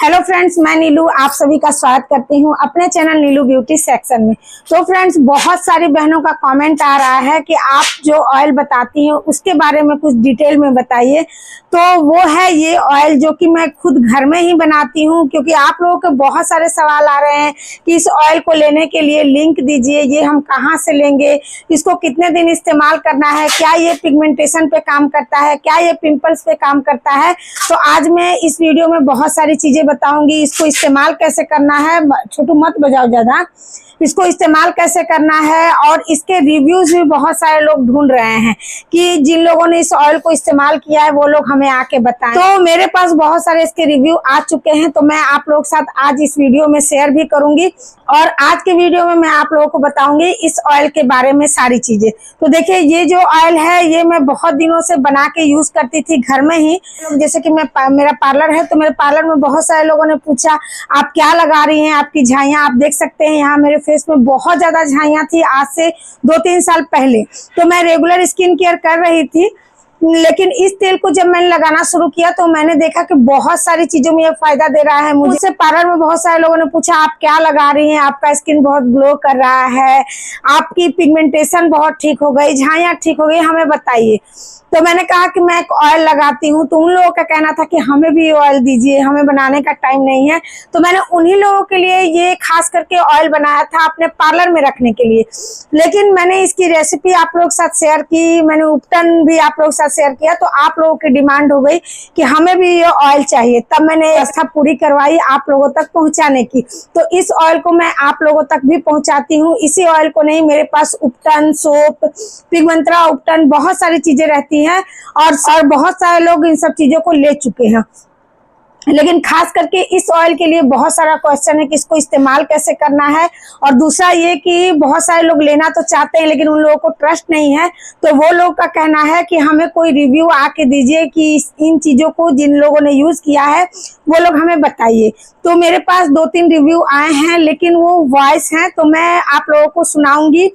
Hello friends, मैं नीलू आप सभी का स्वागत करती हूं अपने चैनल नीलू ब्यूटी सेक्शन में। तो फ्रेंड्स, बहुत सारी बहनों का कमेंट आ रहा है कि आप जो ऑयल बताती हैं उसके बारे में कुछ डिटेल में बताइए। तो वो है ये ऑयल जो कि मैं खुद घर में ही बनाती हूं, क्योंकि आप लोगों के बहुत सारे सवाल आ रहे हैं कि इस ऑयल को लेने के लिए लिंक दीजिए, ये हम कहाँ से लेंगे, इसको कितने दिन इस्तेमाल करना है, क्या ये पिगमेंटेशन पे काम करता है, क्या ये पिंपल्स पे काम करता है। तो आज मैं इस वीडियो में बहुत सारी चीजें बताऊंगी। इसको इस्तेमाल कैसे करना है, छोटू मत बजाओ ज्यादा, इसको इस्तेमाल कैसे करना है, और इसके रिव्यूज भी बहुत सारे लोग ढूंढ रहे हैं कि जिन लोगों ने इस ऑयल को इस्तेमाल किया है वो लोग हमें आके बताएं। तो मेरे पास बहुत सारे इसके रिव्यू आ चुके हैं, तो मैं आप लोगों के साथ आज इस वीडियो में शेयर भी करूंगी। और आज के वीडियो में मैं आप लोगों को बताऊंगी इस ऑयल के बारे में सारी चीजें। तो देखिए, ये जो ऑयल है ये मैं बहुत दिनों से बना के यूज करती थी घर में ही। जैसे कि मेरा पार्लर है, तो मेरे पार्लर में बहुत सारे लोगों ने पूछा आप क्या लगा रही हैं, आपकी झाइयां आप देख सकते हैं यहाँ मेरे फेस में बहुत ज्यादा झाइयां थी आज से 2-3 साल पहले। तो मैं रेगुलर स्किन केयर कर रही थी, लेकिन इस तेल को जब मैंने लगाना शुरू किया तो मैंने देखा कि बहुत सारी चीजों में ये फायदा दे रहा है। मुझसे पार्लर में बहुत सारे लोगों ने पूछा आप क्या लगा रही हैं, आपका स्किन बहुत ग्लो कर रहा है, आपकी पिगमेंटेशन बहुत ठीक हो गई, झाइयां ठीक हो गई, हमें बताइए। तो मैंने कहा कि मैं एक ऑयल लगाती हूँ। तो उन लोगों का कहना था कि हमें भी ऑयल दीजिए, हमें बनाने का टाइम नहीं है। तो मैंने उन्हीं लोगों के लिए ये खास करके ऑयल बनाया था अपने पार्लर में रखने के लिए। लेकिन मैंने इसकी रेसिपी आप लोगों के साथ शेयर की, मैंने उपटन भी आप लोगों के साथ शेयर किया, तो आप लोगों की डिमांड हो गई कि हमें भी ये ऑयल चाहिए। तब मैंने व्यवस्था पूरी करवाई आप लोगों तक पहुंचाने की। तो इस ऑयल को मैं आप लोगों तक भी पहुंचाती हूँ। इसी ऑयल को नहीं, मेरे पास उपटन, सोप, पिगमंत्रा उपटन, बहुत सारी चीजें रहती हैं और बहुत सारे लोग इन सब चीजों को ले चुके हैं। लेकिन खास करके इस ऑयल के लिए बहुत सारा क्वेश्चन है कि इसको इस्तेमाल कैसे करना है। और दूसरा ये कि बहुत सारे लोग लेना तो चाहते हैं लेकिन उन लोगों को ट्रस्ट नहीं है। तो वो लोग का कहना है कि हमें कोई रिव्यू आके दीजिए कि इन चीजों को जिन लोगों ने यूज किया है वो लोग हमें बताइए। तो मेरे पास 2-3 रिव्यू आए हैं, लेकिन वो वॉइस हैं, तो मैं आप लोगों को सुनाऊंगी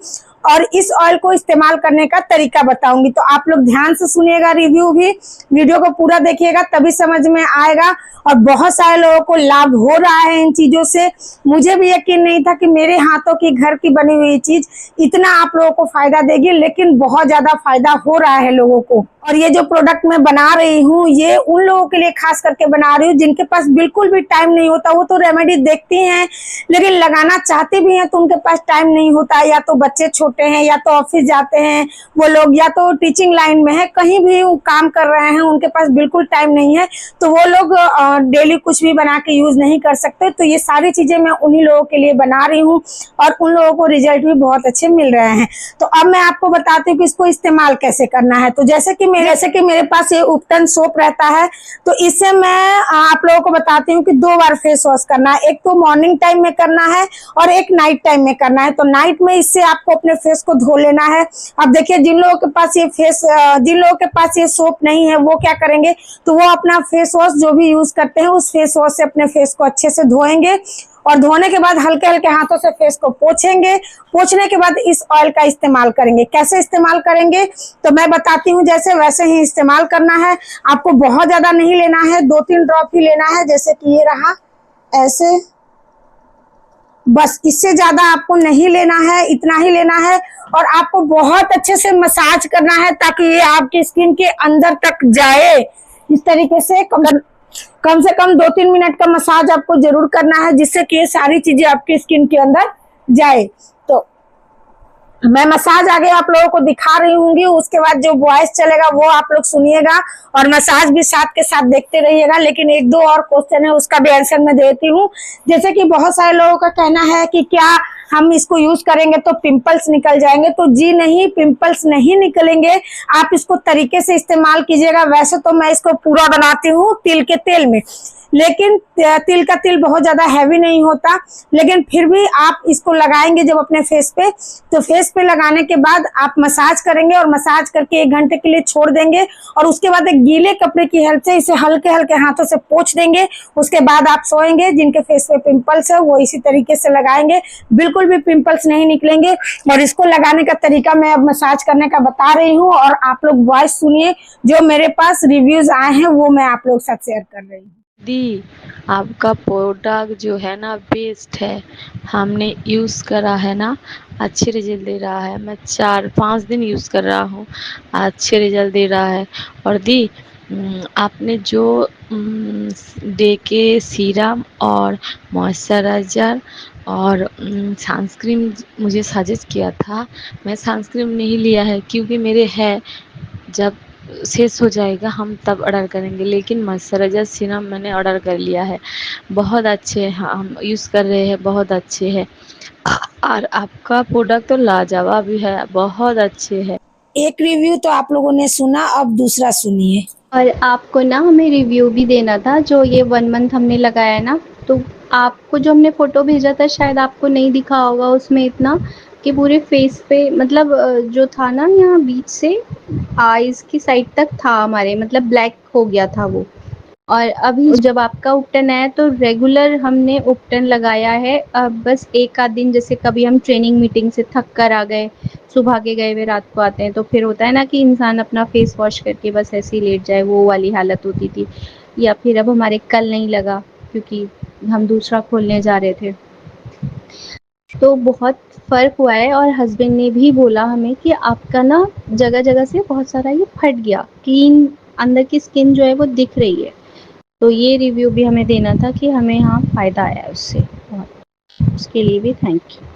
और इस ऑयल को इस्तेमाल करने का तरीका बताऊंगी। तो आप लोग ध्यान से सुनिएगा, रिव्यू भी वीडियो को पूरा देखिएगा तभी समझ में आएगा। और बहुत सारे लोगों को लाभ हो रहा है इन चीजों से। मुझे भी यकीन नहीं था कि मेरे हाथों की घर की बनी हुई चीज इतना आप लोगों को फायदा देगी, लेकिन बहुत ज्यादा फायदा हो रहा है लोगों को। और ये जो प्रोडक्ट मैं बना रही हूँ ये उन लोगों के लिए खास करके बना रही हूँ जिनके पास बिल्कुल भी टाइम नहीं होता। वो तो रेमेडी देखती हैं लेकिन लगाना चाहते भी हैं तो उनके पास टाइम नहीं होता, या तो बच्चे छोटे हैं, या तो ऑफिस जाते हैं वो लोग, या तो टीचिंग लाइन में है, कहीं भी वो काम कर रहे हैं, उनके पास बिल्कुल टाइम नहीं है। तो वो लोग डेली कुछ भी बना के यूज नहीं कर सकते। तो ये सारी चीजें मैं उन्हीं लोगों के लिए बना रही हूँ और उन लोगों को रिजल्ट भी बहुत अच्छे मिल रहे हैं। तो अब मैं आपको बताती हूँ कि इसको इस्तेमाल कैसे करना है। तो जैसे कि मेरे पास ये उपटन सोप रहता है, तो इससे मैं आप लोगों को बताती हूँ कि 2 बार फेस वॉश करना है। एक तो मॉर्निंग टाइम में करना है और एक नाइट टाइम में करना है। तो नाइट में इससे आपको अपने फेस को धो लेना है। अब देखिए, जिन लोगों के पास ये सोप नहीं है वो क्या करेंगे, तो वो अपना फेस वॉश जो भी यूज करते हैं उस फेस वॉश से अपने फेस को अच्छे से धोएंगे और धोने के बाद हल्के हल्के हाथों से फेस को पोंछेंगे। पोंछने के बाद इस ऑयल का इस्तेमाल करेंगे। कैसे इस्तेमाल करेंगे तो मैं बताती हूँ, जैसे वैसे ही इस्तेमाल करना है। आपको बहुत ज्यादा नहीं लेना है, 2-3 ड्रॉप ही लेना है, जैसे कि ये रहा ऐसे, बस इससे ज्यादा आपको नहीं लेना है, इतना ही लेना है। और आपको बहुत अच्छे से मसाज करना है ताकि ये आपकी स्किन के अंदर तक जाए। इस तरीके से कम से कम 2-3 मिनट का मसाज आपको जरूर करना है, जिससे कि ये सारी चीजें आपकी स्किन के अंदर जाए। तो मैं मसाज आगे आप लोगों को दिखा रही हूँगी, उसके बाद जो वॉइस चलेगा वो आप लोग सुनिएगा और मसाज भी साथ के साथ देखते रहिएगा। लेकिन 1-2 और क्वेश्चन है, उसका भी आंसर मैं देती हूँ। जैसे कि बहुत सारे लोगों का कहना है कि क्या हम इसको यूज करेंगे तो पिंपल्स निकल जाएंगे। तो जी नहीं, पिंपल्स नहीं निकलेंगे। आप इसको तरीके से इस्तेमाल कीजिएगा। वैसे तो मैं इसको पूरा बनाती हूँ तिल के तेल में, लेकिन तिल का तेल बहुत ज्यादा हैवी नहीं होता। लेकिन फिर भी आप इसको लगाएंगे जब अपने फेस पे, तो फेस पे लगाने के बाद आप मसाज करेंगे और मसाज करके 1 घंटे के लिए छोड़ देंगे। और उसके बाद एक गीले कपड़े की हेल्प से इसे हल्के हल्के हाथों से पोंछ देंगे। उसके बाद आप सोएंगे। जिनके फेस पे पिंपल्स है वो इसी तरीके से लगाएंगे, बिल्कुल भी पिंपल्स नहीं निकलेंगे। और इसको लगाने का तरीका मैं अब मसाज करने का बता रही हूँ और आप लोग वॉइस सुनिए। जो मेरे पास रिव्यूज आए हैं वो मैं आप लोग साथ शेयर कर रही हूँ। दी, आपका प्रोडक्ट जो है ना बेस्ट है। हमने यूज़ करा है ना, अच्छे रिजल्ट दे रहा है। मैं 4-5 दिन यूज़ कर रहा हूँ, अच्छे रिजल्ट दे रहा है। और दी, आपने जो डे के सीरम और मॉइस्चराइज़र और सनस्क्रीन मुझे सजेस्ट किया था, मैं सनस्क्रीन नहीं लिया है क्योंकि मेरे है, जब शेष हो जाएगा हम तब ऑर्डर करेंगे। लेकिन मॉइस्चराइज़र सीरम मैंने ऑर्डर कर लिया है, बहुत अच्छे हैं, हम यूज़ कर रहे हैं, बहुत अच्छे हैं। और आपका प्रोडक्ट तो लाजवाब भी है, बहुत अच्छे है। एक रिव्यू तो आप लोगों ने सुना, अब दूसरा सुनिए। और आपको ना हमें रिव्यू भी देना था, जो ये 1 मंथ हमने लगाया है ना, तो आपको जो हमने फ़ोटो भेजा था शायद आपको नहीं दिखा होगा उसमें इतना, कि पूरे फेस पे मतलब जो था ना यहाँ बीच से आईज़ की साइड तक था हमारे, मतलब ब्लैक हो गया था वो। और अभी जब आपका उपटन आया तो रेगुलर हमने उपटन लगाया है। अब बस एक आध दिन जैसे कभी हम ट्रेनिंग मीटिंग से थक कर आ गए, सुबह के गए हुए रात को आते हैं, तो फिर होता है ना कि इंसान अपना फेस वॉश करके बस ऐसे ही लेट जाए, वो वाली हालत होती थी। या फिर अब हमारे कल नहीं लगा क्योंकि हम दूसरा खोलने जा रहे थे, तो बहुत फ़र्क हुआ है। और हस्बैंड ने भी बोला हमें कि आपका ना जगह जगह से बहुत सारा ये फट गया, क्लीन अंदर की स्किन जो है वो दिख रही है। तो ये रिव्यू भी हमें देना था कि हमें हाँ फ़ायदा आया है उससे बहुत, उसके लिए भी थैंक यू।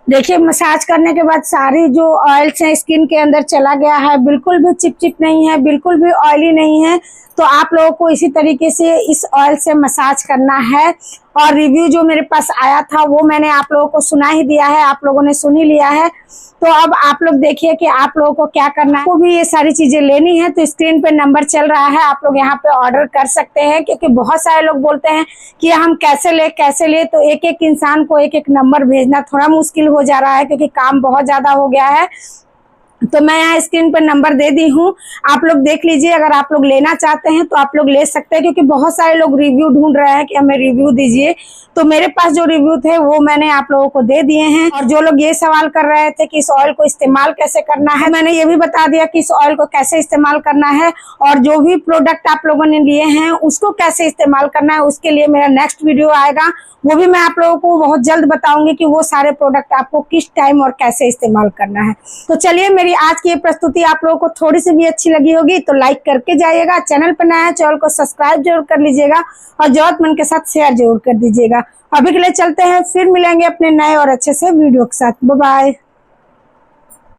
देखिए, मसाज करने के बाद सारी जो ऑयल्स हैं स्किन के अंदर चला गया है, बिल्कुल भी चिपचिप नहीं है, बिल्कुल भी ऑयली नहीं है। तो आप लोगों को इसी तरीके से इस ऑयल से मसाज करना है। और रिव्यू जो मेरे पास आया था वो मैंने आप लोगों को सुना ही दिया है, आप लोगों ने सुन ही लिया है। तो अब आप लोग देखिए कि आप लोगों को क्या करना है। आपको भी ये सारी चीजें लेनी है तो स्क्रीन पे नंबर चल रहा है, आप लोग यहाँ पे ऑर्डर कर सकते हैं। क्योंकि बहुत सारे लोग बोलते हैं कि हम कैसे ले, तो एक एक इंसान को एक एक नंबर भेजना थोड़ा मुश्किल हो जा रहा है क्योंकि काम बहुत ज्यादा हो गया है। तो मैं यहाँ स्क्रीन पर नंबर दे दी हूँ, आप लोग देख लीजिए। अगर आप लोग लेना चाहते हैं तो आप लोग ले सकते हैं, क्योंकि बहुत सारे लोग रिव्यू ढूंढ रहे हैं कि हमें रिव्यू दीजिए। तो मेरे पास जो रिव्यू थे वो मैंने आप लोगों को दे दिए हैं। और जो लोग ये सवाल कर रहे थे कि इस ऑयल को इस्तेमाल कैसे करना है, मैंने ये भी बता दिया कि इस ऑयल को कैसे इस्तेमाल करना है। और जो भी प्रोडक्ट आप लोगों ने लिए हैं उसको कैसे इस्तेमाल करना है, उसके लिए मेरा नेक्स्ट वीडियो आएगा, वो भी मैं आप लोगों को बहुत जल्द बताऊंगी कि वो सारे प्रोडक्ट आपको किस टाइम और कैसे इस्तेमाल करना है। तो चलिए, मेरी आज की ये प्रस्तुति आप लोगों को थोड़ी सी भी अच्छी लगी होगी तो लाइक करके जाइएगा। चैनल पर नया है, चैनल को सब्सक्राइब जरूर कर लीजिएगा और जरूरतमंद के साथ शेयर जरूर कर दीजिएगा। अभी के लिए चलते हैं, फिर मिलेंगे अपने नए और अच्छे से वीडियो के साथ। Bye bye.